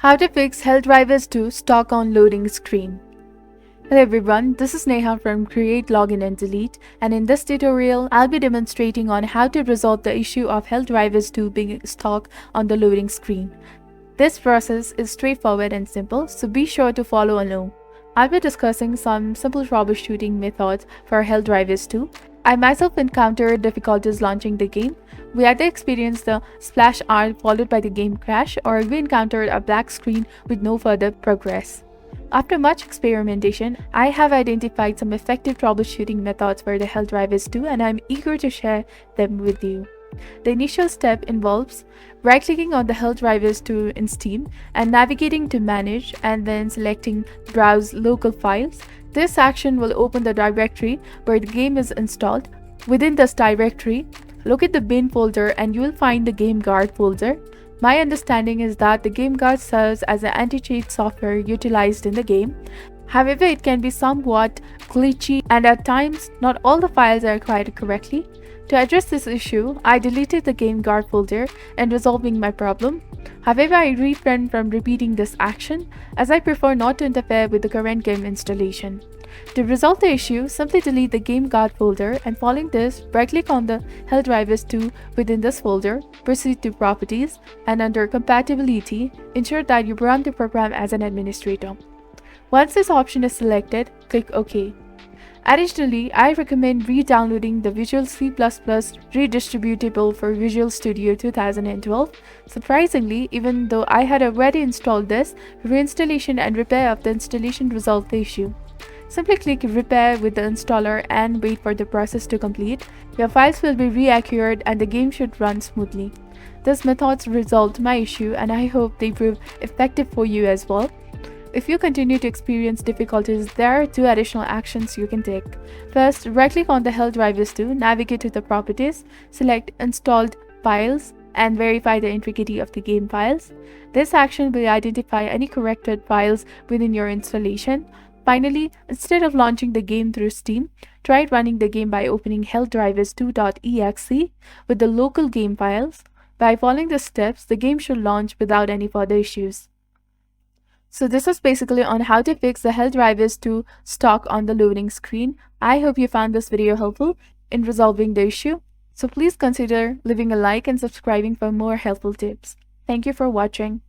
How to fix Helldivers 2 stock on loading screen. Hello everyone, this is Neha from Create, Login and Delete, and in this tutorial, I'll be demonstrating on how to resolve the issue of Helldivers 2 being stuck on the loading screen. This process is straightforward and simple, so be sure to follow along. I'll be discussing some simple troubleshooting methods for Helldivers 2. I myself encountered difficulties launching the game. We either experienced the splash art followed by the game crash, or we encountered a black screen with no further progress. After much experimentation, I have identified some effective troubleshooting methods for the Helldivers 2 and I'm eager to share them with you. The initial step involves right-clicking on the Helldivers 2 in Steam and navigating to Manage and then selecting Browse Local Files. This action will open the directory where the game is installed. Within this directory, locate the bin folder and you will find the Game Guard folder. My understanding is that the Game Guard serves as an anti-cheat software utilized in the game. However, it can be somewhat glitchy and at times not all the files are acquired correctly. To address this issue, I deleted the Game Guard folder and resolving my problem. However, I refrain from repeating this action as I prefer not to interfere with the current game installation. To resolve the issue, simply delete the Game Guard folder and following this, right-click on the Helldivers 2 within this folder, proceed to Properties, and under Compatibility, ensure that you run the program as an administrator. Once this option is selected, click OK. Additionally, I recommend re-downloading the Visual C++ redistributable for Visual Studio 2012. Surprisingly, even though I had already installed this, reinstallation and repair of the installation resolved the issue. Simply click Repair with the installer and wait for the process to complete. Your files will be reacquired and the game should run smoothly. This method resolved my issue and I hope they prove effective for you as well. If you continue to experience difficulties, there are two additional actions you can take. First, right-click on the Helldivers 2, navigate to the Properties, select Installed Files, and verify the integrity of the game files. This action will identify any corrected files within your installation. Finally, instead of launching the game through Steam, try running the game by opening helldivers2.exe with the local game files. By following the steps, the game should launch without any further issues. So this is basically on how to fix the Helldivers 2 stock on the loading screen. I hope you found this video helpful in resolving the issue. So please consider leaving a like and subscribing for more helpful tips. Thank you for watching.